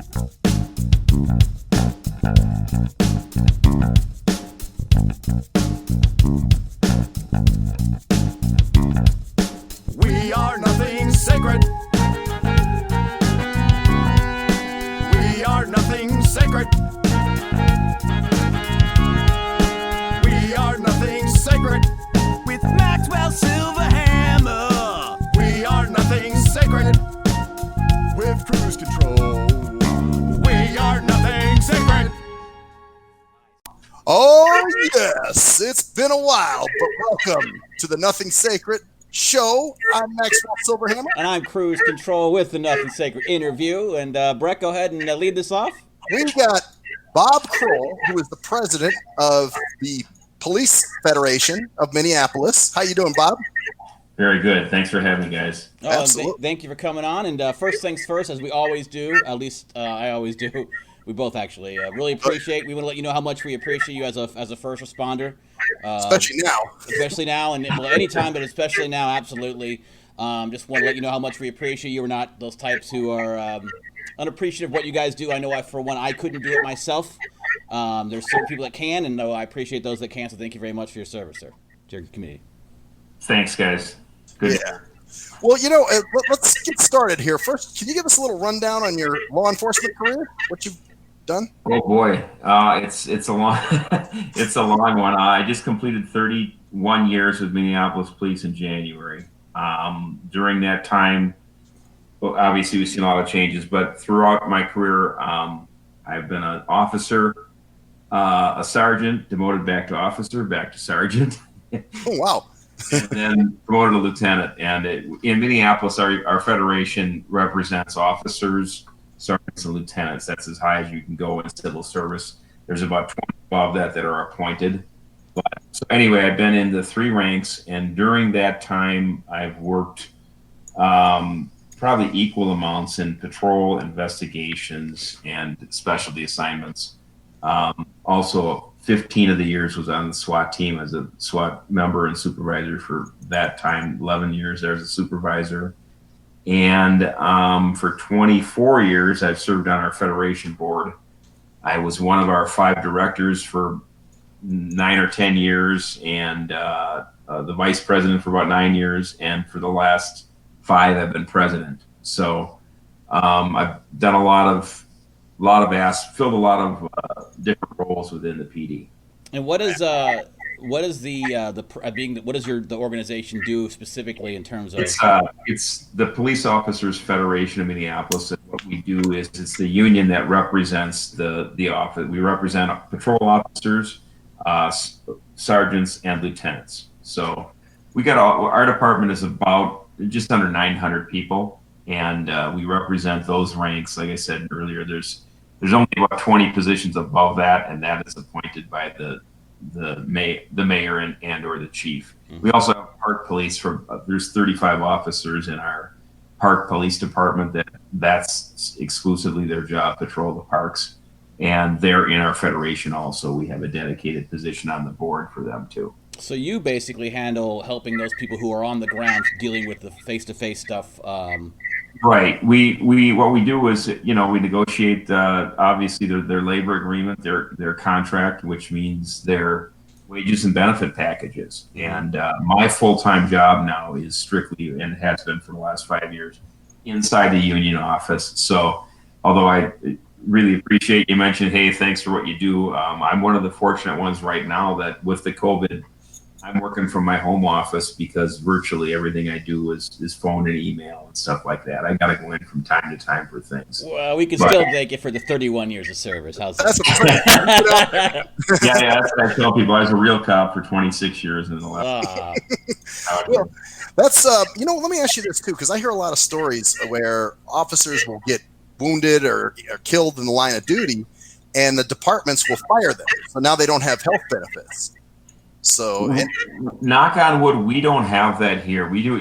We are nothing sacred. We are nothing sacred. We are nothing sacred. With Maxwell Silverhammer. We are nothing sacred. With cruise control. We are nothing sacred. Oh, yes, it's been a while, but welcome to the Nothing Sacred show. I'm Maxwell Silverhammer. And I'm Cruise Control with the Nothing Sacred interview. And Brett, go ahead and lead this off. We've got Bob Kroll, who is the president of the Police Federation of Minneapolis. How you doing, Bob? Very good. Thanks for having me, guys. Absolutely. Thank you for coming on. And first things first, as we always do, at least I always do, we both actually really appreciate. We want to let you know how much we appreciate you as a first responder, Especially now, and well, anytime, but especially now, absolutely. Just want to let you know how much we appreciate you. We're not those types who are unappreciative of what you guys do. I know, for one, I couldn't do it myself. There's certain people that can, and I appreciate those that can. So thank you very much for your service, sir, to your community. Thanks, guys. Good. Yeah. Well, let's get started here. First, can you give us a little rundown on your law enforcement career? What you've done? Oh boy, it's a long it's a long one. I just completed 31 years with Minneapolis Police in January. During that time, well, obviously we've seen a lot of changes, but throughout my career, I've been an officer, a sergeant, demoted back to officer, back to sergeant. Oh, wow. And then promoted to lieutenant. And in Minneapolis, our federation represents officers, sergeants, and lieutenants. That's as high as you can go in civil service. There's about 20 above that are appointed. So anyway, I've been in the three ranks, and during that time, I've worked probably equal amounts in patrol, investigations, and specialty assignments. Also, 15 of the years was on the SWAT team as a SWAT member and supervisor for that time, 11 years there as a supervisor. And for 24 years, I've served on our Federation board. I was one of our 5 directors for 9 or 10 years, and the vice president for about 9 years. And for the last 5, I've been president. So I've done filled a lot of different roles within the PD. And what does the organization do specifically in terms of? It's the Police Officers Federation of Minneapolis, and what we do is it's the union that represents the office. We represent patrol officers, sergeants, and lieutenants. So we got our department is about just under 900 people, and we represent those ranks. Like I said earlier, there's only about 20 positions above that, and that is appointed by the mayor and or the chief. Mm-hmm. We also have park police. There's 35 officers in our park police department that's exclusively their job, patrol the parks, and they're in our federation also. We have a dedicated position on the board for them too. So you basically handle helping those people who are on the ground dealing with the face-to-face stuff. Right. We what we do is, we negotiate obviously their labor agreement, their contract, which means their wages and benefit packages. And my full-time job now is strictly, and has been for the last 5 years, inside the union office. So although I really appreciate you mentioned, hey, thanks for what you do. I'm one of the fortunate ones right now that with the COVID, I'm working from my home office because virtually everything I do is phone and email and stuff like that. I got to go in from time to time for things. Well, we can still thank you for the 31 years of service. How's that? Yeah, that's what I tell people. I was a real cop for 26 years in the last. Well, that's let me ask you this too, because I hear a lot of stories where officers will get wounded or killed in the line of duty, and the departments will fire them. So now they don't have health benefits. So, knock on wood, we don't have that here. We do,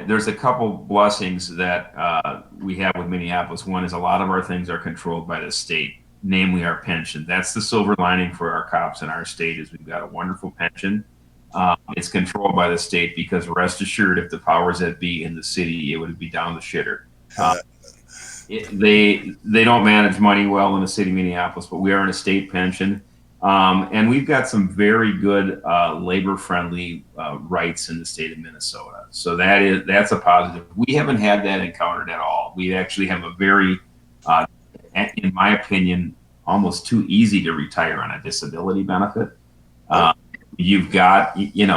there's a couple blessings that we have with Minneapolis. One is a lot of our things are controlled by the state, namely our pension. That's the silver lining for our cops in our state is we've got a wonderful pension. It's controlled by the state because rest assured, if the powers that be in the city, it would be down the shitter. they don't manage money well in the city of Minneapolis, but we are in a state pension. And we've got some very good labor-friendly rights in the state of Minnesota. So that's a positive. We haven't had that encountered at all. We actually have a very, in my opinion, almost too easy to retire on a disability benefit. You've got, and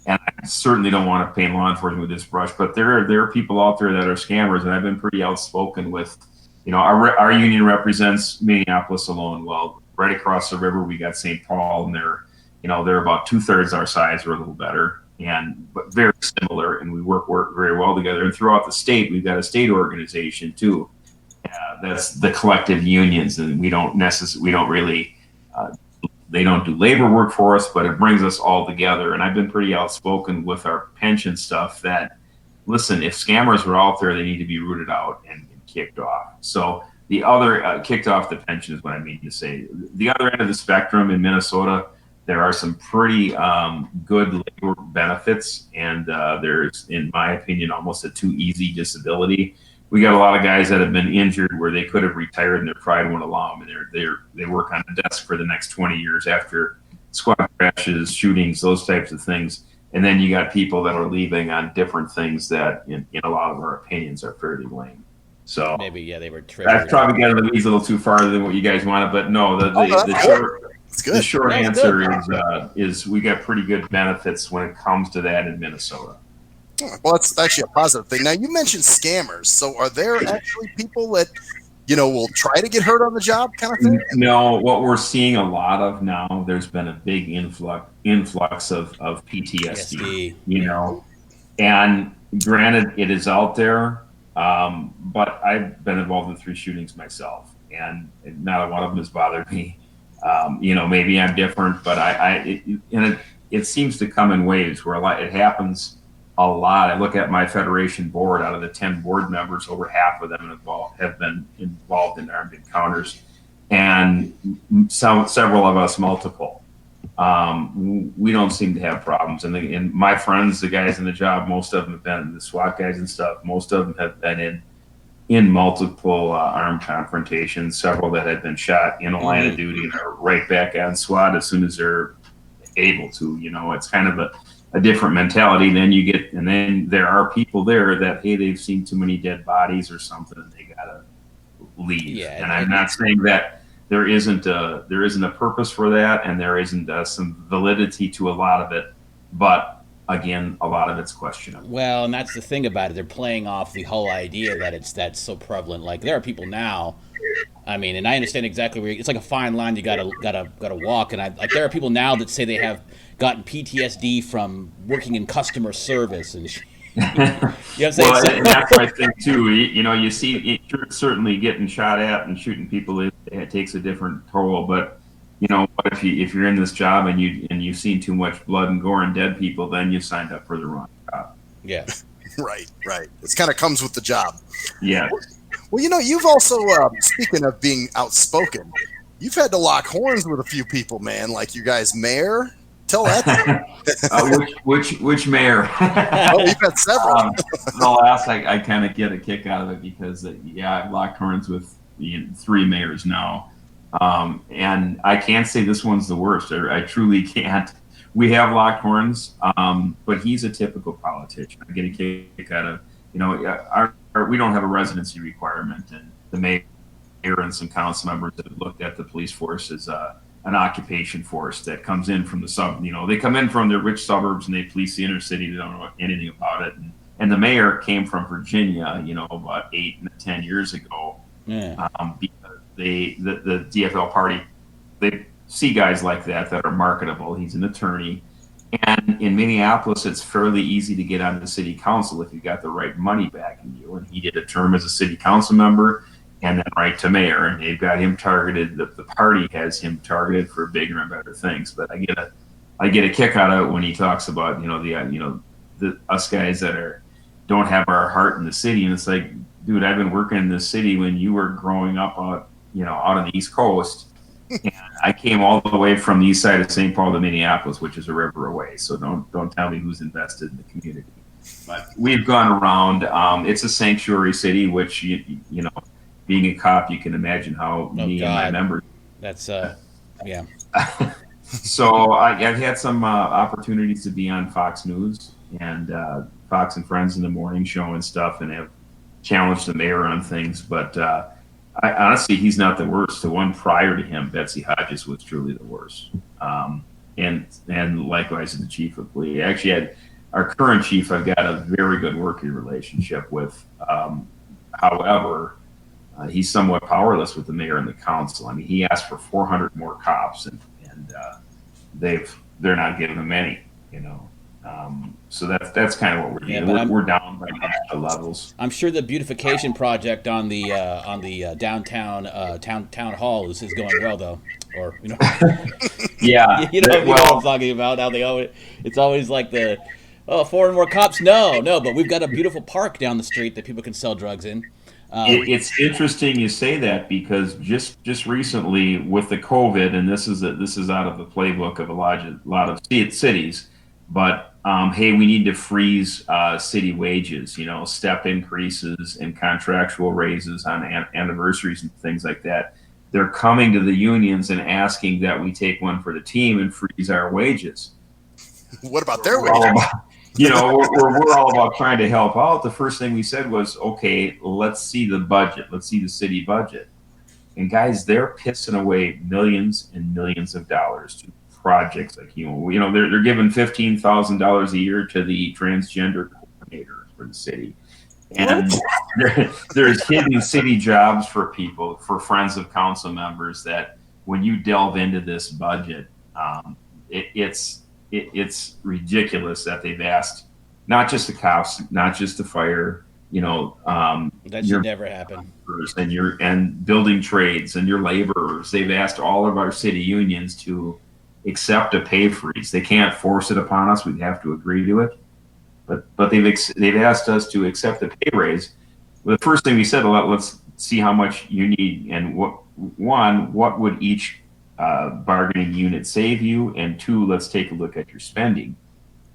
I certainly don't want to paint law enforcement with this brush, but there are people out there that are scammers, and I've been pretty outspoken with, our union represents Minneapolis alone. Well, right across the river, we got St. Paul, and they're about 2/3 our size or a little better, but very similar, and we work very well together. And throughout the state, we've got a state organization too. That's the collective unions, and we don't really. They don't do labor work for us, but it brings us all together. And I've been pretty outspoken with our pension stuff that, listen, if scammers are out there, they need to be rooted out and kicked off. So the other kicked off the pension is what I mean to say. The other end of the spectrum in Minnesota, there are some pretty good labor benefits, and there's, in my opinion, almost a too easy disability. We got a lot of guys that have been injured where they could have retired and their pride won't allow them, and they work on a desk for the next 20 years after squad crashes, shootings, those types of things. And then you got people that are leaving on different things that, in a lot of our opinions, are fairly lame. So maybe they were triggered. I've probably got the weeds a little too far than what you guys wanted, but no, the short answer is we got pretty good benefits when it comes to that in Minnesota. Well, that's actually a positive thing. Now, you mentioned scammers. So are there actually people that, will try to get hurt on the job kind of thing? No, what we're seeing a lot of now, there's been a big influx of PTSD, and granted, it is out there, but I've been involved in 3 shootings myself, and not one of them has bothered me. Maybe I'm different, but it seems to come in waves where it happens a lot. I look at my federation board. Out of the 10 board members, over half of them have been involved in armed encounters, and several of us multiple. We don't seem to have problems. And my friends, the guys in the job, most of them have been the SWAT guys and stuff. Most of them have been in multiple armed confrontations. Several that had been shot in a line of duty and are right back on SWAT as soon as they're able to. It's kind of a different mentality. And then there are people there that, hey, they've seen too many dead bodies or something, and they gotta leave. Yeah, and I'm not saying that there isn't a purpose for that, and there isn't some validity to a lot of it, but again, a lot of it's questionable. Well, and that's the thing about it. They're playing off the whole idea that that's so prevalent. Like, there are people now. I mean, and I understand exactly where it's like a fine line you gotta walk. And there are people now that say they have gotten PTSD from working in customer service and. You know what I'm saying? Well, and that's my thing too. You see, certainly getting shot at and shooting people, it takes a different toll. But what if you're in this job and you've seen too much blood and gore and dead people, then you signed up for the wrong job. Yeah. Right. It kind of comes with the job. Yeah. Well, you've also, speaking of being outspoken, you've had to lock horns with a few people, man, like your guys' mayor. Tell that. Which mayor? Oh, you've had several. The last, I kind of get a kick out of it because, I've locked horns with 3 mayors now. And I can't say this one's the worst. I truly can't. We have locked horns, but he's a typical politician. I get a kick out of, we don't have a residency requirement, and the mayor and some council members have looked at the police force as an occupation force that comes in from the they come in from the rich suburbs and they police the inner city. They don't know anything about it. And the mayor came from Virginia, about 8 and 10 years ago. Yeah. Because the DFL party, they see guys like that are marketable. He's an attorney. And in Minneapolis, it's fairly easy to get onto the city council if you got the right money backing you. And he did a term as a city council member and then right to mayor. And they've got him targeted. The party has him targeted for bigger and better things. But I get a kick out of it when he talks about, the us guys that don't have our heart in the city. And it's like, dude, I've been working in this city when you were growing up out on the East Coast. And I came all the way from the east side of St. Paul to Minneapolis, which is a river away. So don't tell me who's invested in the community. But we've gone around. It's a sanctuary city, which being a cop, you can imagine how me and my members. That's yeah. So I've had some opportunities to be on Fox News and Fox and Friends in the morning show and stuff, and have challenged the mayor on things. But honestly, he's not the worst. The one prior to him, Betsy Hodges, was truly the worst. And likewise, the chief of police. Actually, had our current chief, I've got a very good working relationship with. However, he's somewhat powerless with the mayor and the council. I mean, he asked for 400 more cops, and they're not giving him any. So that's kind of what we're doing. Yeah, we're down by the levels. I'm sure the beautification project on the downtown town hall is going well, though. Or yeah, you know what I'm talking about. How it's always like 4 more cops. No, but we've got a beautiful park down the street that people can sell drugs in. It's interesting you say that, because just recently with the COVID, and this is out of the playbook of a lot of cities, but hey, we need to freeze city wages, step increases and contractual raises on anniversaries and things like that. They're coming to the unions and asking that we take one for the team and freeze our wages. What about their wages? We're all about trying to help out. The first thing we said was, okay, let's see the budget. Let's see the city budget. And guys, they're pissing away millions and millions of dollars to projects like, they're giving $15,000 a year to the transgender coordinator for the city. And there's hidden city jobs for people, for friends of council members, that when you delve into this budget, it's ridiculous that they've asked not just the cops, not just the fire, that should never happen. And building trades and your laborers. They've asked all of our city unions to accept a pay freeze. They can't force it upon us. We have to agree to it. But they've asked us to accept a pay raise. Well, the first thing we said, let's see how much you need, and what would each bargaining unit save you, and 2, let's take a look at your spending.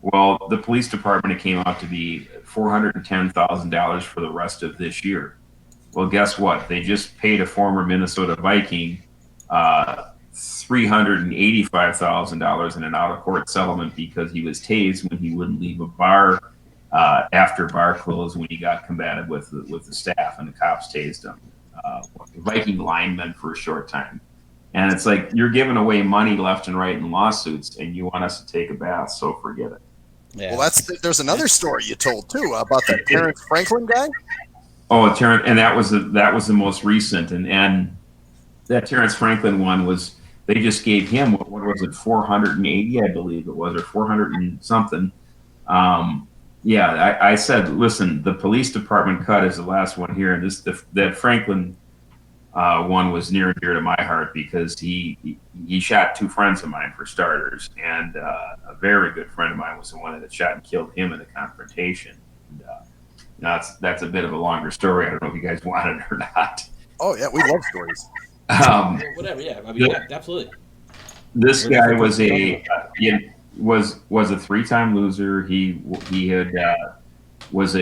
Well, the police department, it came out to be $410,000 for the rest of this year. Well, guess what? They just paid a former Minnesota Viking $385,000 in an out-of-court settlement because he was tased when he wouldn't leave a bar after bar closed, when he got combative with the staff, and the cops tased him. Viking lineman for a short time. And it's like, you're giving away money left and right in lawsuits, and you want us to take a bath, so forget it. Yeah. Well, there's another story you told too about that Terrence Franklin guy. Oh, Terrence, and that was the most recent, and that Terrence Franklin one was, they just gave him, what was it, 480, I believe it was, or 400 and something. I said, listen, the police department cut is the last one here, and that Franklin one was near and dear to my heart, because he shot 2 friends of mine, for starters, and a very good friend of mine was the one that shot and killed him in the confrontation. And, that's a bit of a longer story. I don't know if you guys want it or not. Oh yeah, we love stories. Whatever, yeah. I mean, absolutely. This guy was a 3-time loser. He had was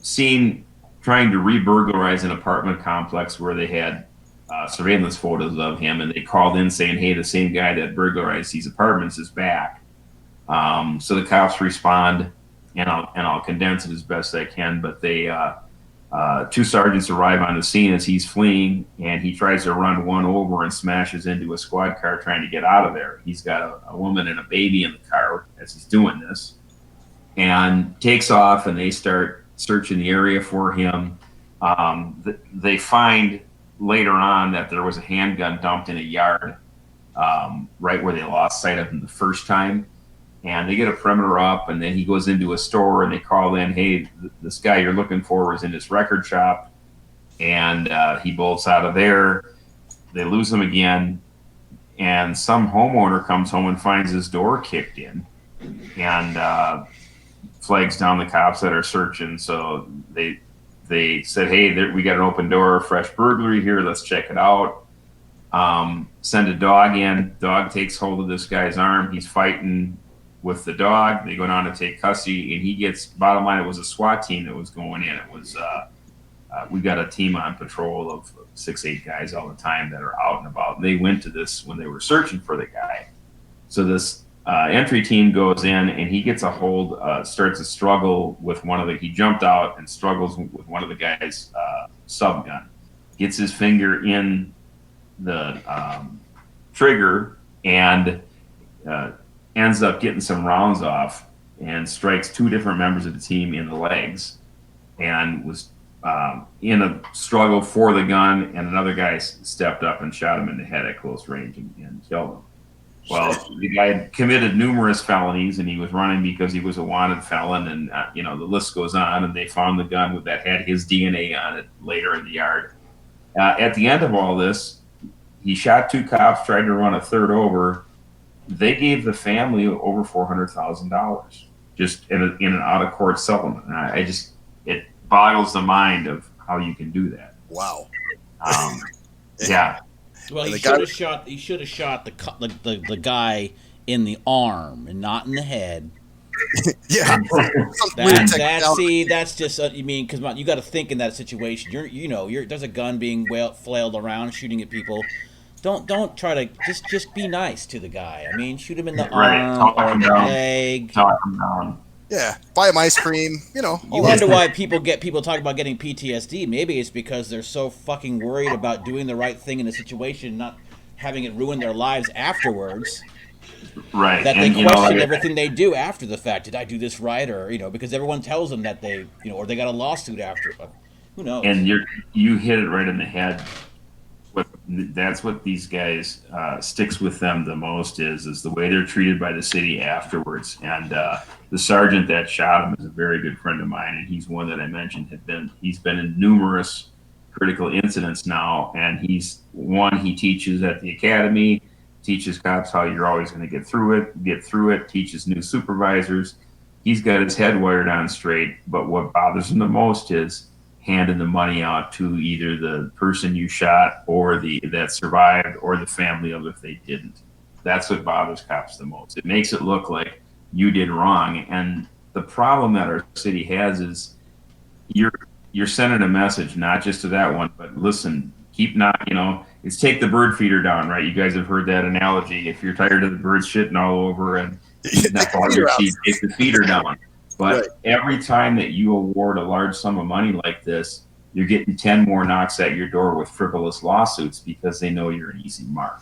seen trying to re-burglarize an apartment complex where they had surveillance photos of him, and they called in saying, hey, the same guy that burglarized these apartments is back. So the cops respond, and I'll condense it as best I can, but they 2 sergeants arrive on the scene as he's fleeing, and he tries to run one over and smashes into a squad car trying to get out of there. He's got a woman and a baby in the car as he's doing this, and takes off, and they start searching the area for him. They find later on that there was a handgun dumped in a yard right where they lost sight of him the first time. And they get a perimeter up, and then he goes into a store, and they call in, hey, this guy you're looking for is in this record shop. And he bolts out of there. They lose him again. And some homeowner comes home and finds his door kicked in, and flags down the cops that are searching. So they said, hey, we got an open door, fresh burglary here. Let's check it out. Send a dog in. Dog takes hold of this guy's arm. He's fighting with the dog. They go down to take custody, and he gets, bottom line, it was a SWAT team that was going in. It was we got a team on patrol of 6-8 guys all the time that are out and about. And they went to this when they were searching for the guy. So this entry team goes in, and he gets a hold, starts a struggle with he jumped out and struggles with one of the guys' sub gun, gets his finger in the trigger, and ends up getting some rounds off and strikes 2 different members of the team in the legs, and was in a struggle for the gun, and another guy stepped up and shot him in the head at close range and killed him. Well, the guy had committed numerous felonies, and he was running because he was a wanted felon, and the list goes on. And they found the gun that had his DNA on it later in the yard. At the end of all this, he shot 2 cops, tried to run a third over. They gave the family over $400,000 just in an out of court settlement. And it boggles the mind of how you can do that. Wow. Yeah. Well, he should have shot the guy in the arm and not in the head. Yeah. That's just because you got to think in that situation. There's a gun being flailed around, shooting at people. Don't try to just be nice to the guy. I mean, shoot him in the arm or the leg. Talk him down. Yeah, buy him ice cream. You wonder why people talk about getting PTSD. Maybe it's because they're so fucking worried about doing the right thing in a situation, not having it ruin their lives afterwards. Right. That they question everything they do after the fact. Did I do this right? Or because everyone tells them that they or they got a lawsuit after. Who knows? And you hit it right in the head. That's what these guys sticks with them the most is the way they're treated by the city afterwards. And the sergeant that shot him is a very good friend of mine, and he's one that I mentioned he's been in numerous critical incidents now, and he teaches at the academy, teaches cops how you're always going to get through it, teaches new supervisors. He's got his head wired on straight, but what bothers him the most is handing the money out to either the person you shot or that survived or the family of if they didn't. That's what bothers cops the most. It makes it look like you did wrong. And the problem that our city has is you're sending a message, not just to that one, but listen, it's take the bird feeder down, right? You guys have heard that analogy. If you're tired of the birds shitting all over and that's all your sheep, take the feeder down. But every time that you award a large sum of money like this, you're getting 10 more knocks at your door with frivolous lawsuits because they know you're an easy mark.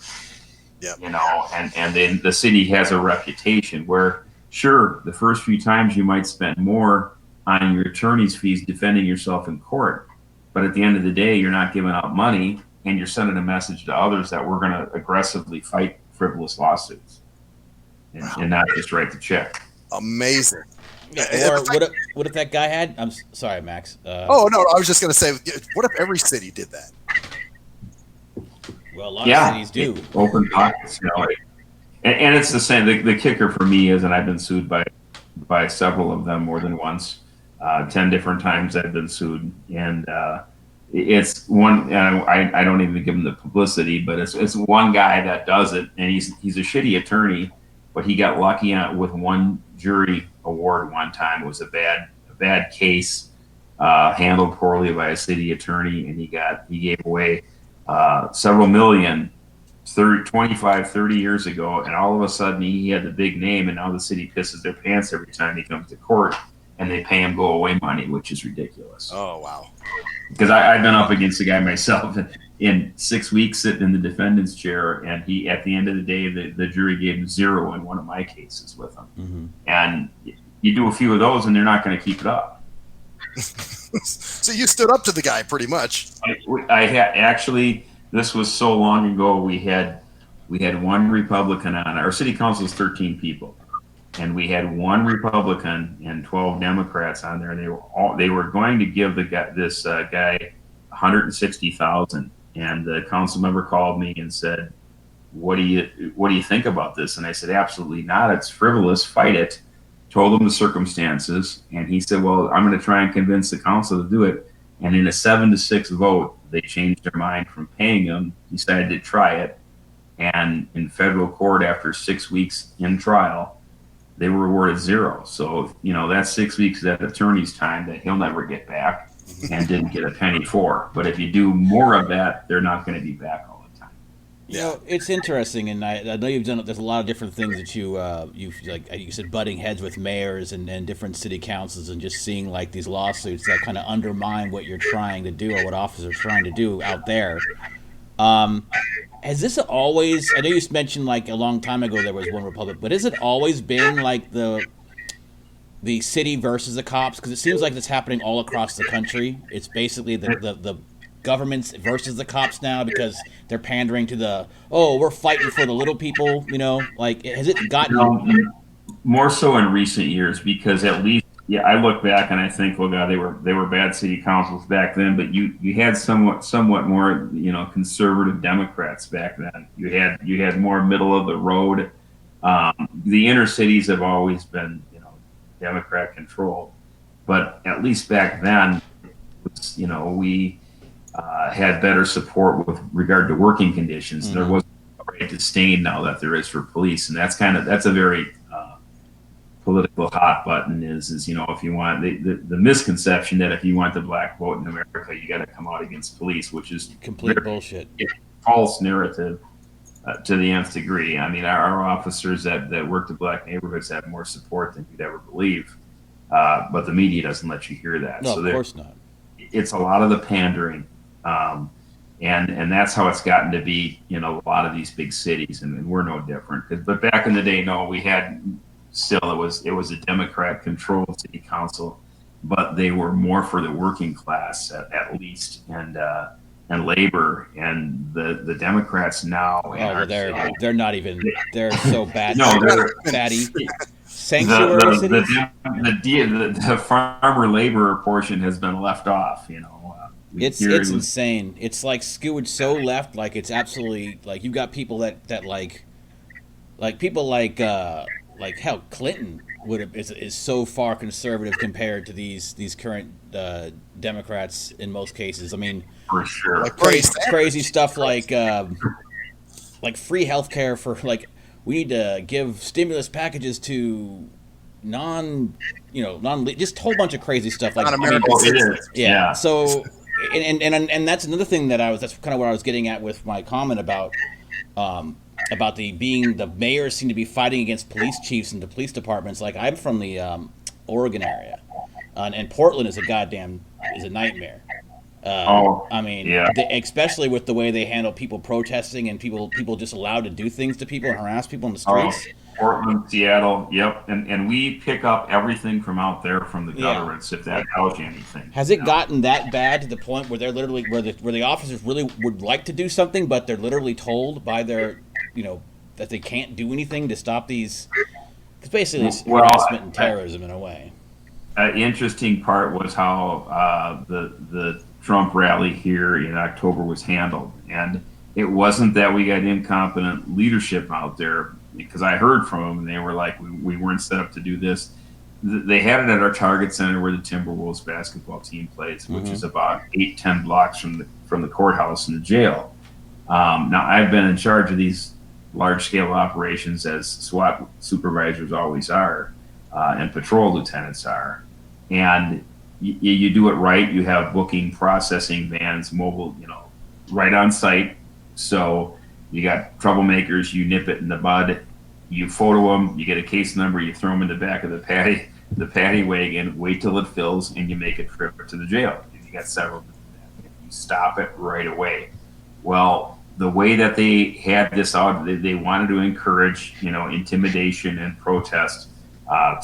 Yeah. And then the city has a reputation where, sure, the first few times you might spend more on your attorney's fees defending yourself in court. But at the end of the day, you're not giving out money, and you're sending a message to others that we're going to aggressively fight frivolous lawsuits and not just write the check. Amazing. Yeah, or what if that guy had? I'm sorry, Max. No, I was just going to say, what if every city did that? Well, a lot of cities do. Open pockets, and it's the same. The kicker for me is, and I've been sued by several of them more than once. 10 different times I've been sued, and it's one. I don't even give him the publicity, but it's one guy that does it, and he's a shitty attorney, but he got lucky with one jury award one time. It was a bad case, handled poorly by a city attorney, and he gave away several million 25, 30 years ago, and all of a sudden he had the big name, and now the city pisses their pants every time he comes to court, and they pay him go away money, which is ridiculous. Oh, wow. Because I've been up against a guy myself in 6 weeks sitting in the defendant's chair, and he, at the end of the day, the jury gave him 0 in one of my cases with him. Mm-hmm. And you do a few of those, and they're not going to keep it up. So you stood up to the guy pretty much. I had actually. This was so long ago. We had one Republican on our city council is 13 people, and we had one Republican and 12 Democrats on there. And they were going to give this guy $160,000, and the council member called me and said, "What do you think about this?" And I said, "Absolutely not. It's frivolous. Fight it." Told him the circumstances, and he said, "Well, I'm going to try and convince the council to do it." And in a 7-6 vote, they changed their mind from paying him, decided to try it. And in federal court, after 6 weeks in trial, they were awarded 0. So, that's 6 weeks of that attorney's time that he'll never get back. and didn't get a penny for. But if you do more of that, they're not going to be back all the time. You know, it's interesting, and I know you've done. There's a lot of different things that you've like you said, butting heads with mayors and different city councils, and just seeing like these lawsuits that kind of undermine what you're trying to do or what officers are trying to do out there. Has this always? I know you mentioned like a long time ago there was one republic, but has it always been like the city versus the cops? Because it seems like it's happening all across the country. It's basically the governments versus the cops now because they're pandering to we're fighting for the little people, like has it gotten more so in recent years? Because at least I look back and I think, well, God, they were bad city councils back then, but you had somewhat more conservative Democrats back then. You had more middle of the road. The inner cities have always been Democrat controlled, but at least back then, we had better support with regard to working conditions. Mm-hmm. There wasn't a great disdain now that there is for police, and that's a very political hot button. Is if you want the misconception that if you want the black vote in America, you got to come out against police, which is complete bullshit, false narrative to the nth degree. I mean, our officers that work the black neighborhoods have more support than you'd ever believe, but the media doesn't let you hear that. No, of course not. It's a lot of the pandering. And that's how it's gotten to be, a lot of these big cities, and we're no different. But back in the day, no, we had still it was a Democrat-controlled city council, but they were more for the working class at least, and labor, and the Democrats now. They're not even. They're so bad. No, they're fatty. Sanctuary cities. The farmer labor portion has been left off. It's insane. It's like skewed so left, like it's absolutely like you got people that like people like hell, Clinton is so far conservative compared to these current Democrats in most cases. I mean, for sure, like crazy stuff like free healthcare for we need to give stimulus packages to just a whole bunch of crazy stuff like yeah. So. And that's another thing that's kind of what I was getting at with my comment about the mayors seem to be fighting against police chiefs and the police departments. Like I'm from the Oregon area, and Portland is a nightmare. I mean, especially with the way they handle people protesting and people just allowed to do things to people and harass people in the streets. Portland, Seattle, yep, and we pick up everything from out there from the governments, if that tells you anything. Has it gotten that bad to the point where they're literally where the officers really would like to do something, but they're literally told by their that they can't do anything to stop these? Because basically, it's harassment and terrorism in a way. The interesting part was how the Trump rally here in October was handled, and it wasn't that we got incompetent leadership out there. Because I heard from them, and they were like, we weren't set up to do this. They had it at our Target Center where the Timberwolves basketball team plays, which is about 8-10 blocks from the courthouse and the jail. Now, I've been in charge of these large-scale operations, as SWAT supervisors always are, and patrol lieutenants are. And you do it right. You have booking, processing vans, mobile, right on site. So you got troublemakers, you nip it in the bud, you photo them, you get a case number, you throw them in the back of the paddy wagon, wait till it fills, and you make a trip to the jail. If you got several, you stop it right away. Well, the way that they had this out, they wanted to encourage, intimidation and protest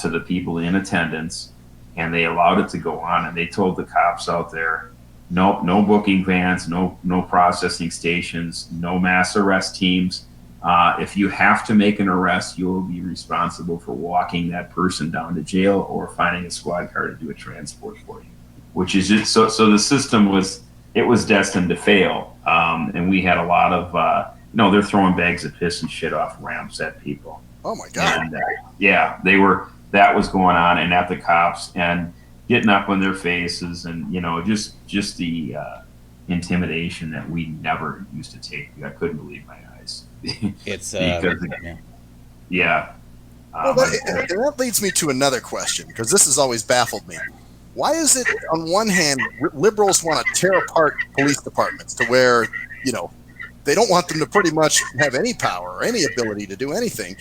to the people in attendance, and they allowed it to go on, and they told the cops out there, nope, no booking vans, no processing stations, no mass arrest teams. If you have to make an arrest, you will be responsible for walking that person down to jail or finding a squad car to do a transport for you. Which is just so the system was destined to fail, and we had a lot of they're throwing bags of piss and shit off ramps at people. Oh my God! And, that was going on, and at the cops and getting up on their faces, and just the intimidation that we never used to take. I couldn't believe my eyes. It's Well, that leads me to another question, because this has always baffled me. why is it on one hand liberals want to tear apart police departments to where, they don't want them to pretty much have any power or any ability to do anything,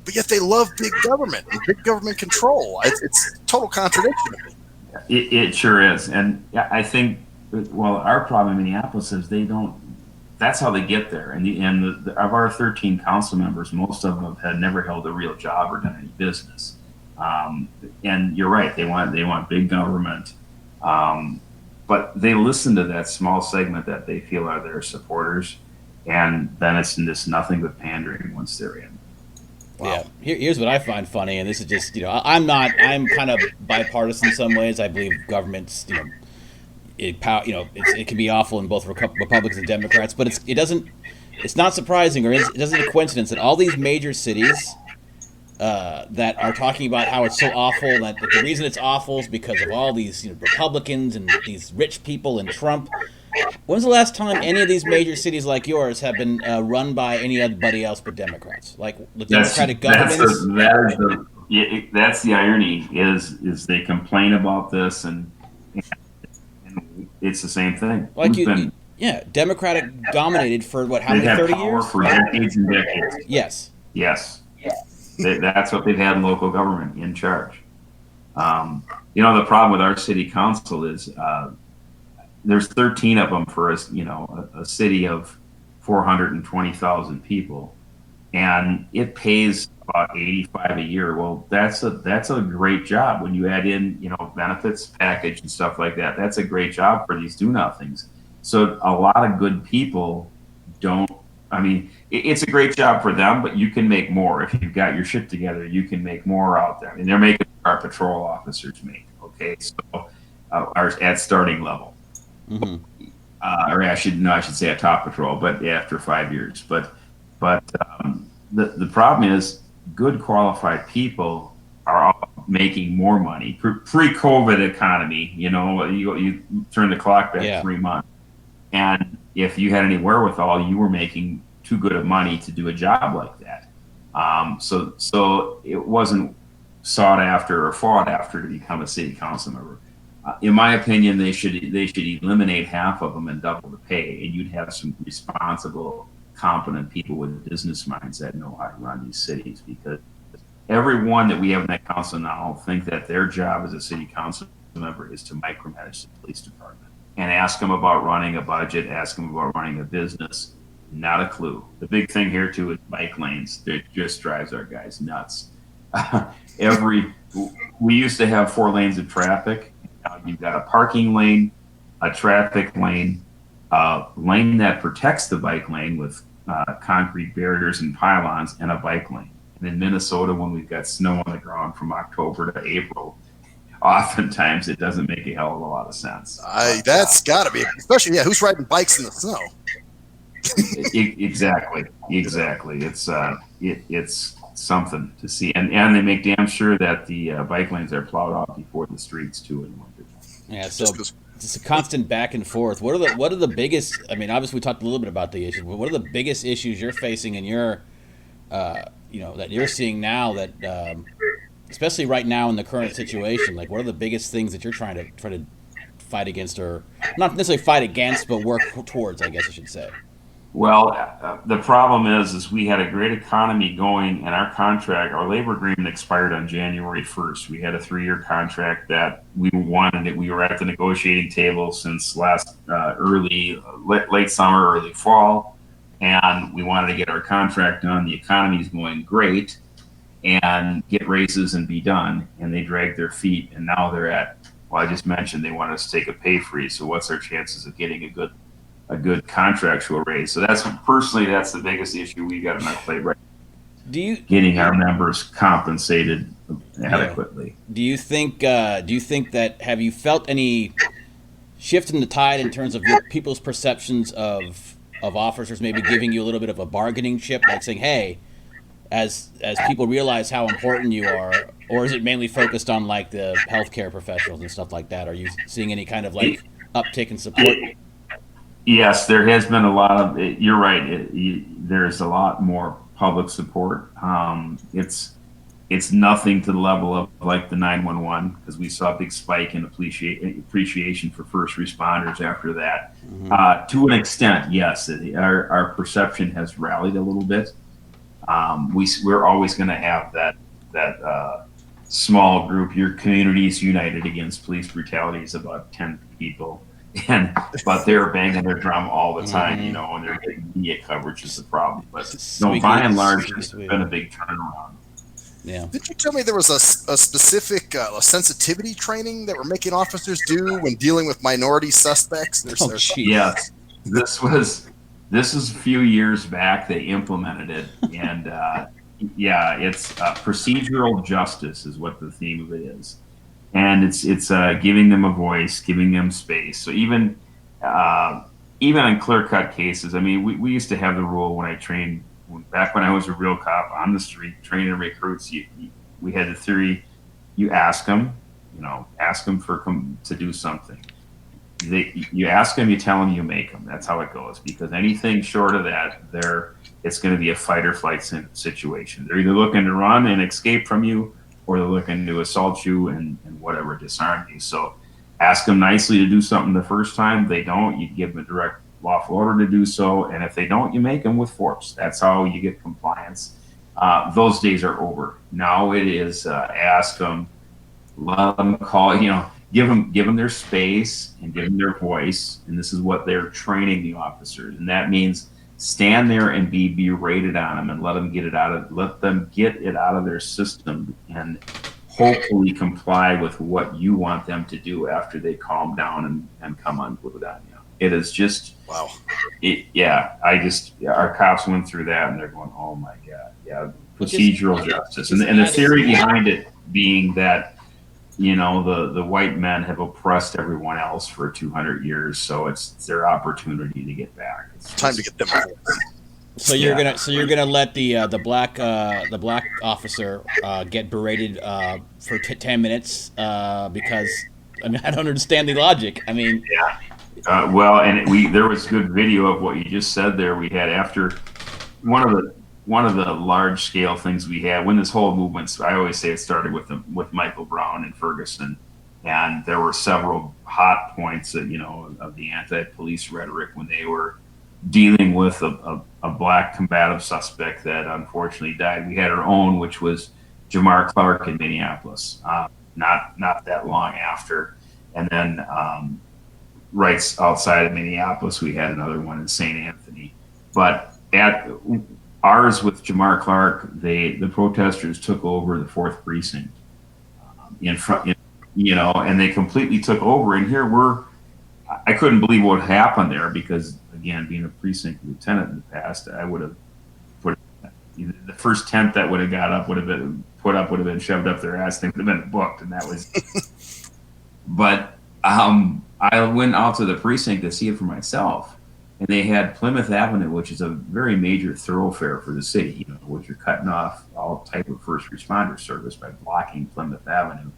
but yet they love big government and big government control? It's a total contradiction to me. It sure is. And I think, well, our problem in Minneapolis is they don't, that's how they get there. And of our 13 council members, most of them had never held a real job or done any business. And you're right, they want big government. But they listen to that small segment that they feel are their supporters. And then it's just nothing but pandering once they're in. Wow. Yeah, here's what I find funny, and this is just, I'm kind of bipartisan in some ways. I believe government's, it can be awful in both Republicans and Democrats, but it's not surprising, or it isn't a coincidence that all these major cities that are talking about how it's so awful, that the reason it's awful is because of all these Republicans and these rich people and Trump. When's the last time any of these major cities like yours have been run by anybody else but Democrats? Like the Democratic governments? That's the irony, is they complain about this and it's the same thing. Like Democratic dominated for how many, 30 years? For decades and decades. Yes. That's what they've had in local government, in charge. The problem with our city council is there's 13 of them for a city of 420,000 people, and it pays about 85 a year. Well, that's a great job when you add in benefits package and stuff like that. That's a great job for these do-nothings. So a lot of good people don't. I mean, it's a great job for them, but you can make more if you've got your shit together. You can make more out there, and they're making our patrol officers make. Okay, so at starting level. Mm-hmm. Or I should say a top patrol, but after 5 years. But the problem is, good qualified people are all making more money. Pre-COVID economy, you turn the clock back 3 months, and if you had any wherewithal, you were making too good of money to do a job like that. So it wasn't sought after or fought after to become a city council member. In my opinion, they should eliminate half of them and double the pay, and you'd have some responsible, competent people with business minds that know how to run these cities. Because everyone that we have in that council now think that their job as a city council member is to micromanage the police department and ask them about running a budget, ask them about running a business. Not a clue. The big thing here too is bike lanes. It just drives our guys nuts. We used to have 4 lanes of traffic. You've got a parking lane, a traffic lane, a lane that protects the bike lane with concrete barriers and pylons, and a bike lane. And in Minnesota, when we've got snow on the ground from October to April, oftentimes it doesn't make a hell of a lot of sense. That's got to be, especially, who's riding bikes in the snow? Exactly. It's something to see, and they make damn sure that the bike lanes are plowed off before the streets too in winter. Yeah, so it's a constant back and forth. What are the biggest? I mean, obviously we talked a little bit about the issues, but what are the biggest issues you're facing in your, that you're seeing now that, especially right now in the current situation? Like, what are the biggest things that you're trying to fight against, or not necessarily fight against, but work towards? I guess I should say. Well, the problem is we had a great economy going, and our labor agreement expired on January 1st. We had a 3-year contract that we wanted. We were at the negotiating table since late summer, early fall, and we wanted to get our contract done. The economy's going great, and get raises and be done. And they dragged their feet, and now they're I just mentioned they want us to take a pay freeze. So what's our chances of getting a good contractual raise? So that's the biggest issue we got on our plate right now. Getting our members compensated adequately. Do you think that, have you felt any shift in the tide in terms of your people's perceptions of officers maybe giving you a little bit of a bargaining chip, like saying, hey, as people realize how important you are, or is it mainly focused on like the healthcare professionals and stuff like that? Are you seeing any kind of like uptick in support? Yes, there has been a lot of. You're right. There's a lot more public support. it's nothing to the level of like the 911, because we saw a big spike in appreciation for first responders after that. To an extent, yes, our perception has rallied a little bit. We're always going to have that small group. Your community's united against police brutality is about 10 people, but they're banging their drum all the time, you know, and they're getting media coverage is the problem. But no, by and large, it's been a big turnaround. Yeah. Did you tell me there was a specific sensitivity training that we're making officers do when dealing with minority suspects? Yes, this was a few years back. They implemented it, and it's procedural justice is what the theme of it is, and it's giving them a voice, giving them space. So even in clear-cut cases, I mean, we used to have the rule when I trained. Back when I was a real cop on the street training recruits, we had the theory: you ask them, to do something. You ask them, you tell them, you make them. That's how it goes. Because anything short of that, it's going to be a fight or flight situation. They're either looking to run and escape from you, or they're looking to assault you and whatever, disarm you. So ask them nicely to do something the first time. They don't, you give them a direct lawful order to do so, and if they don't, you make them with force. That's how you get compliance. Those days are over. Now it is ask them, let them call, give them their space and give them their voice, and this is what they're training the officers, and that means stand there and be berated on them and let them get it out of their system and hopefully comply with what you want them to do after they calm down and come unglued on you. It is just wow. Our cops went through that and they're going, oh my God, yeah, procedural justice, and the theory behind it being that the white men have oppressed everyone else for 200 years, so it's their opportunity to get back. It's time to get them back. So you're gonna let the black officer get berated for 10 minutes because I don't understand the logic. I mean, yeah. There was good video of what you just said there. We had after one of the large scale things we had when this whole movement. I always say it started with Michael Brown and Ferguson, and there were several hot points of the anti-police rhetoric when they were dealing with a black combative suspect that unfortunately died. We had our own, which was Jamar Clark in Minneapolis, not that long after, and then. Right outside of Minneapolis, we had another one in St. Anthony. But at ours with Jamar Clark, the protesters took over the 4th precinct in front, and they completely took over. And here I couldn't believe what happened there because, again, being a precinct lieutenant in the past, I would have put the first tent that would have got up would have been put up would have been shoved up their ass. They would have been booked, and that was. But. I went out to the precinct to see it for myself, and they had Plymouth Avenue, which is a very major thoroughfare for the city, which you're cutting off all type of first responder service by blocking Plymouth Avenue.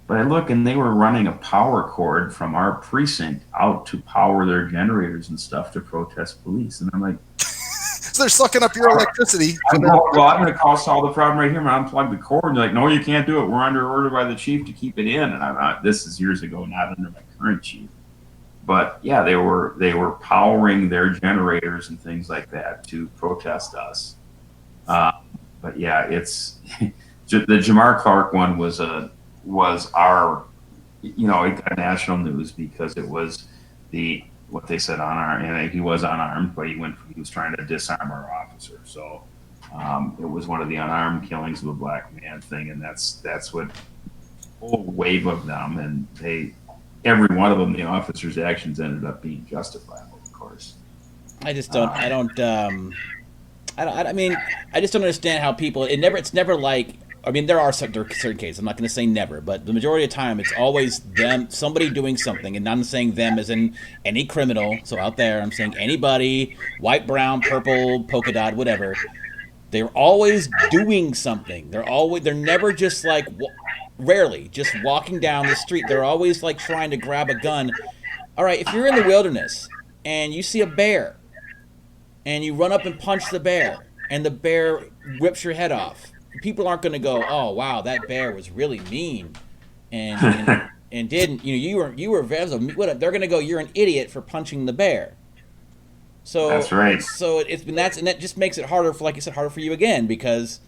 But I look, and they were running a power cord from our precinct out to power their generators and stuff to protest police. And I'm like, so they're sucking up your electricity. I'm going to cause solve the problem right here. I'm going to unplug the cord. And they're like, no, you can't do it. We're under order by the chief to keep it in. And this is years ago, not under my current chief. But yeah, they were powering their generators and things like that to protest us. But yeah, it's the Jamar Clark one was our, it got national news because it was what they said and he was unarmed, but he was trying to disarm our officer. So it was one of the unarmed killings of a black man thing, and that's what whole wave of them, and every one of them, the officers' actions ended up being justifiable, of course. I just don't. I mean, I just don't understand how people. It's never like. I mean, there are certain cases. I'm not going to say never, but the majority of the time, it's always them, somebody doing something, and I'm saying them as in any criminal. So out there, I'm saying anybody, white, brown, purple, polka dot, whatever. They're always doing something. They're never just like, rarely just walking down the street. They're always like trying to grab a gun. All right, if you're in the wilderness and you see a bear, and you run up and punch the bear, and the bear rips your head off. people aren't going to go, oh wow, that bear was really mean, and didn't you were they're going to go, you're an idiot for punching the bear. So That's right. So it's been and that just makes it harder for, like you said, harder for you again because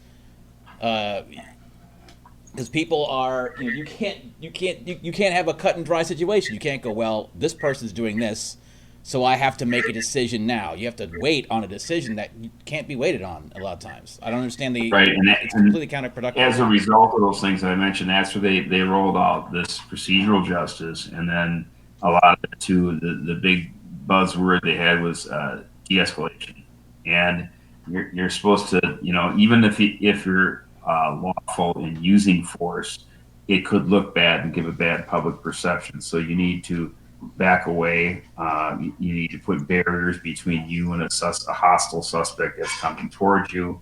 people are, you can't have a cut and dry situation. You can't go, well, this person's doing this, so I have to make a decision now. You have to wait on a decision that can't be waited on a lot of times. I don't understand right, it's completely counterproductive. As a result of those things that I mentioned, that's where they rolled out this procedural justice, and then a lot of it too. The big buzzword they had was de-escalation, and you're supposed to, even if you're lawful in using force, it could look bad and give a bad public perception. So you need to back away. You need to put barriers between you and a hostile suspect that's coming towards you.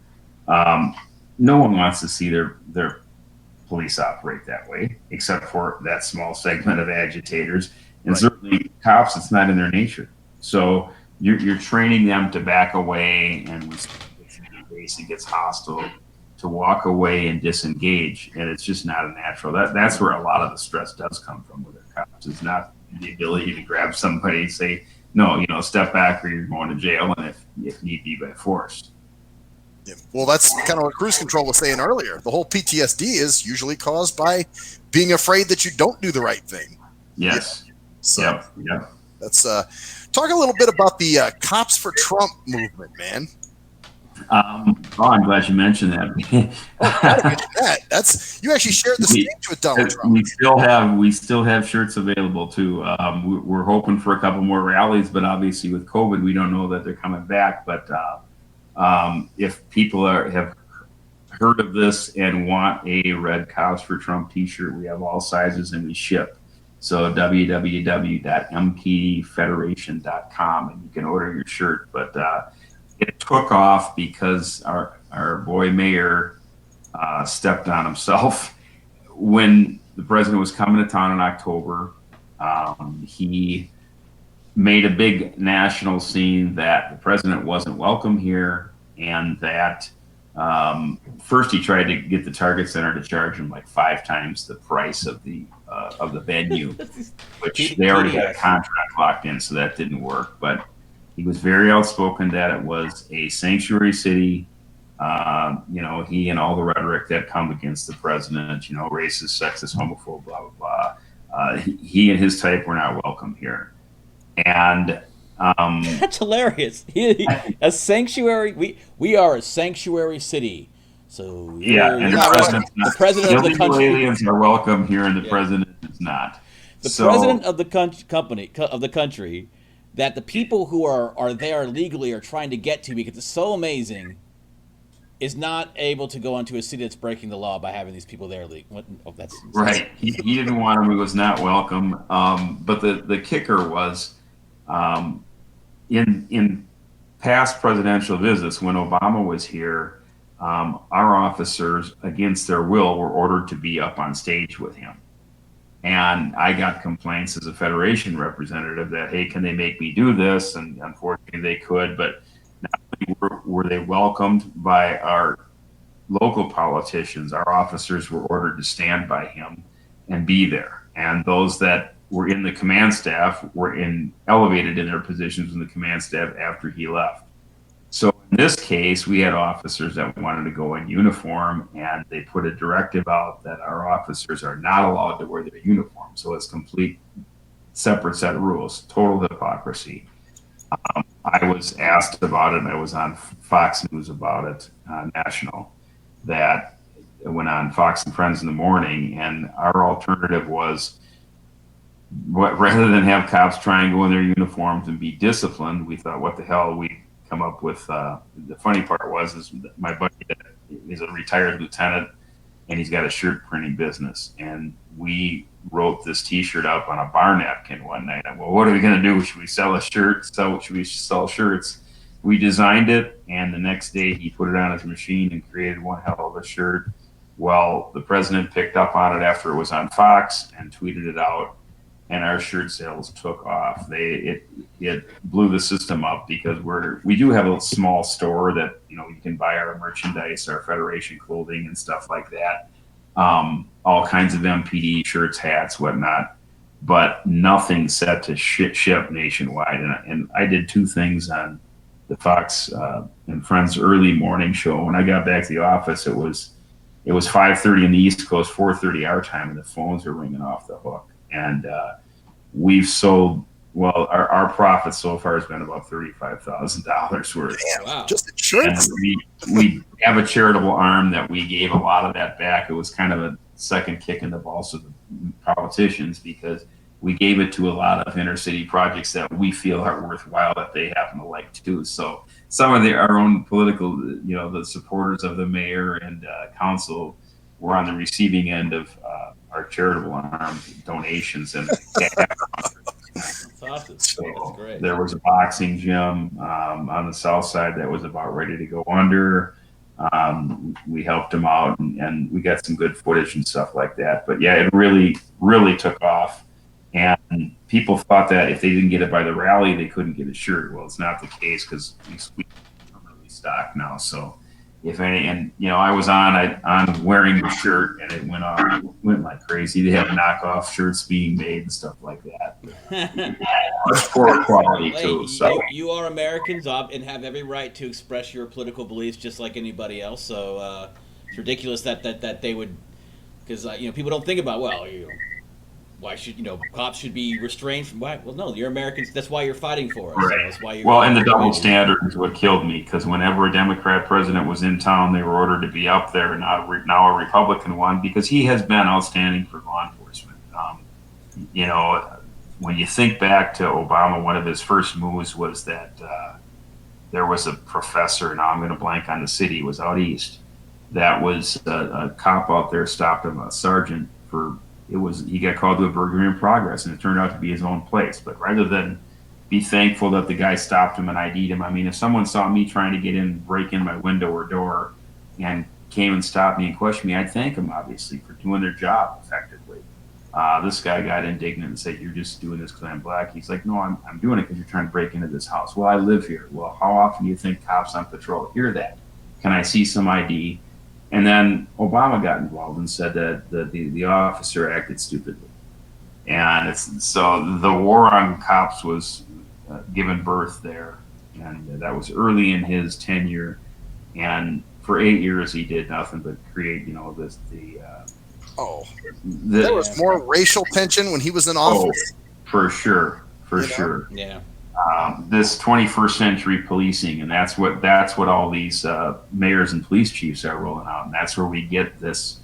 No one wants to see their police operate that way, except for that small segment of agitators. And certainly cops, it's not in their nature. So you're training them to back away, and when it gets hostile, to walk away and disengage, and it's just not a natural. That's where a lot of the stress does come from with the cops. It's not the ability to grab somebody and say, no, step back or you're going to jail, and if need be, by force. Yeah. Well, that's kind of what cruise control was saying earlier. The whole PTSD is usually caused by being afraid that you don't do the right thing. Yes. Yeah. So Yep. Let's talk a little bit about the Cops for Trump movement, man. I'm glad you mentioned that. That's, you actually shared the stage with Donald Trump. We still have shirts available too. We're hoping for a couple more rallies, but obviously with COVID, we don't know that they're coming back. But if people have heard of this and want a red Cops for Trump T-shirt, we have all sizes and we ship. So www.mpfederation.com, and you can order your shirt. But it took off because our boy mayor stepped on himself when the president was coming to town in October. He made a big national scene that the president wasn't welcome here, and that first he tried to get the Target Center to charge him like 5 times the price of the venue, which they already had a contract locked in, so that didn't work. But he was very outspoken that it was a sanctuary city. He and all the rhetoric that come against the president, racist, sexist, homophobe, blah, blah, blah. He and his type were not welcome here. And that's hilarious. A sanctuary. We are a sanctuary city. So and the president of the country. Aliens are welcome here, and the president is not. The president of the country that the people who are there legally are trying to get to because it's so amazing is not able to go into a city that's breaking the law by having these people there. That's right. He didn't want him. He was not welcome. But the kicker was in past presidential visits when Obama was here. Our officers, against their will, were ordered to be up on stage with him. And I got complaints as a Federation representative that, hey, can they make me do this? And unfortunately they could, but not only were they welcomed by our local politicians, our officers were ordered to stand by him and be there. And those that were in the command staff were elevated in their positions in the command staff after he left. So in this case, we had officers that wanted to go in uniform, and they put a directive out that our officers are not allowed to wear their uniform. So it's complete separate set of rules, total hypocrisy. I was asked about it, and I was on Fox News about it, national, that it went on Fox and Friends in the morning, and our alternative was, rather than have cops try and go in their uniforms and be disciplined, we thought, what the hell, we come up with. The funny part is my buddy is a retired lieutenant, and he's got a shirt printing business, and we wrote this T-shirt up on a bar napkin one night. Well, what are we going to do? Should we sell a shirt? Should we sell shirts? We designed it, and the next day he put it on his machine and created one hell of a shirt. Well, the president picked up on it after it was on Fox and tweeted it out. and our shirt sales took off. It blew the system up because we do have a small store that you can buy our merchandise, our Federation clothing and stuff like that. All kinds of MPD shirts, hats, whatnot, but nothing set to ship nationwide. And I did two things on the Fox and Friends early morning show. When I got back to the office, it was 5:30 in the East Coast, 4:30 our time, and the phones were ringing off the hook. And we've sold, well, our profit so far has been about $35,000 worth. Damn, Wow. just insurance. And we have a charitable arm that we gave a lot of that back. It was kind of a second kick in the balls to the politicians because we gave it to a lot of inner city projects that we feel are worthwhile that they happen to like too. So some of our own political, the supporters of the mayor and council were on the receiving end of our charitable arm donations, and That's awesome. so That's great. there was a boxing gym on the south side that was about ready to go under. We helped them out, and we got some good footage and stuff like that. But yeah, it really, really took off. And people thought that if they didn't get it by the rally, they couldn't get a shirt. Well, it's not the case because we permanently stock now. So if any, and I was on wearing the shirt, and it went like crazy. They have knockoff shirts being made and stuff like that. It's poor quality too. So you are Americans and have every right to express your political beliefs just like anybody else. So it's ridiculous that they would, because people don't think about why should cops should be restrained from why? Well, no, you're Americans. That's why you're fighting for us. right. So that's why you're Well, and the double standard is what killed me, because whenever a Democrat president was in town, they were ordered to be up there. Now a Republican one, because he has been outstanding for law enforcement. When you think back to Obama, one of his first moves was that there was a professor, now I'm going to blank on the city, it was out east, that was a cop out there stopped him, a sergeant, he got called to a burglary in progress, and it turned out to be his own place. But rather than be thankful that the guy stopped him and ID'd him, I mean, if someone saw me trying to get in, break in my window or door, and came and stopped me and questioned me, I'd thank them, obviously, for doing their job effectively. This guy got indignant and said, "You're just doing this because I'm black." He's like, "No, I'm doing it because you're trying to break into this house." "Well, I live here." "Well, how often do you think cops on patrol hear that? Can I see some ID?" And then Obama got involved and said that the officer acted stupidly. And so the war on cops was given birth there. And that was early in his tenure. And for 8 years, he did nothing but create, there was more racial tension when he was in office. For sure. For sure. Yeah. This 21st century policing, and that's what all these mayors and police chiefs are rolling out, and that's where we get this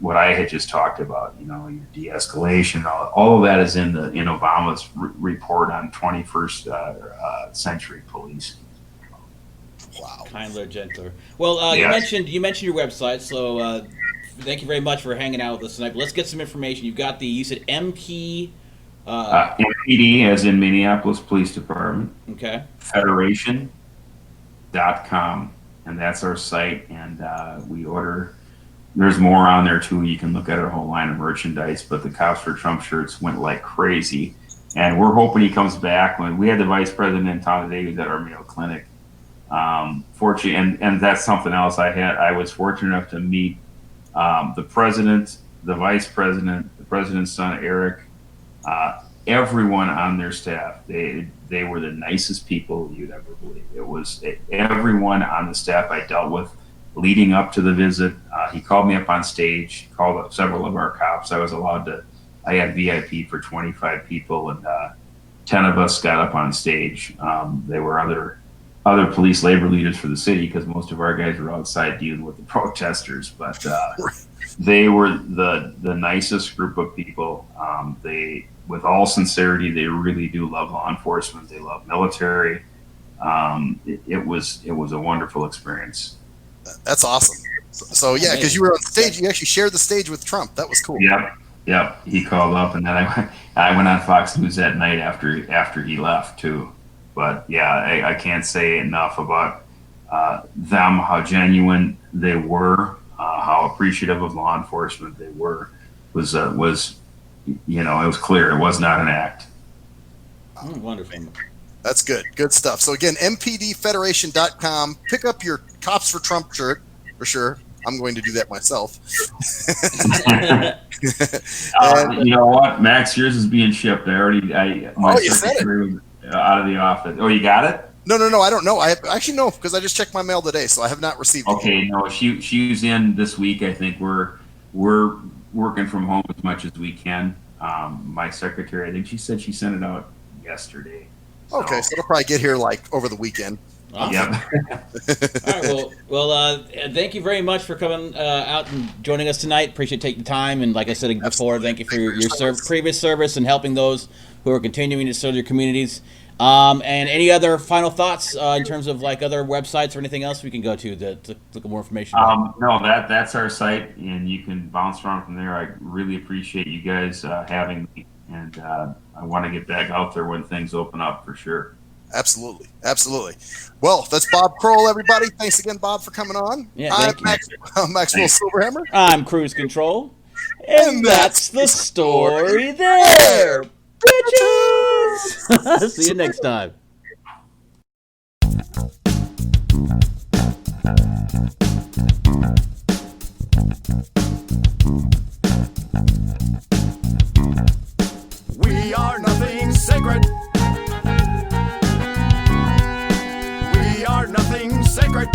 what I had just talked about. Your de-escalation, all of that is in Obama's report on 21st century policing. Wow. Kinder, gentler. Well, Yes. you mentioned your website, so thank you very much for hanging out with us tonight. But let's get some information. You said MP. MPD, as in Minneapolis Police Department. Okay. Federation.com, and that's our site. And we order. There's more on there too. You can look at our whole line of merchandise. But the Cops for Trump shirts went like crazy, and we're hoping he comes back. When we had the vice president in town today, he was at our Mayo Clinic. Fortunately, and that's something else. I was fortunate enough to meet the president, the vice president, the president's son Eric. Everyone on their staff, they were the nicest people you'd ever believe. It was everyone on the staff I dealt with leading up to the visit. He called me up on stage, called up several of our cops. I had VIP for 25 people, and 10 of us got up on stage. They were other police labor leaders for the city, because most of our guys were outside dealing with the protesters, but they were the nicest group of people. With all sincerity, they really do love law enforcement. They love military. It was a wonderful experience. That's awesome. So yeah, because you were on stage, you actually shared the stage with Trump. That was cool. Yep. He called up, and then I went on Fox News that night after he left too. But yeah, I can't say enough about them, how genuine they were, how appreciative of law enforcement they were. Was it was clear it was not an act. Wonderful. That's good. Good stuff. So again, mpdfederation.com. Pick up your Cops for Trump shirt for sure. I'm going to do that myself. You know what, Max? Yours is being shipped. My you said it. secretary was out of the office. Oh, you got it? No, I don't know. I actually know because I just checked my mail today, so I have not received it. Okay, no, she's in this week. I think we're working from home as much as we can. My secretary, I think she said she sent it out yesterday. Okay, so it'll probably get here like over the weekend. Awesome. Yep. All right. Well. Thank you very much for coming out and joining us tonight. Appreciate taking the time. And like I said before, thank you for your previous service and helping those who are continuing to serve your communities. And any other final thoughts in terms of like other websites or anything else we can go to look at more information? No, that's our site, and you can bounce around from there. I really appreciate you guys having me, and I want to get back out there when things open up for sure. Absolutely. Well, that's Bob Kroll, everybody. Thanks again, Bob, for coming on. Yeah, I'm thank you. Maxwell Silverhammer. I'm Cruise Control, and that's the story there, bitches. See you next time. We are nothing sacred. We are nothing sacred.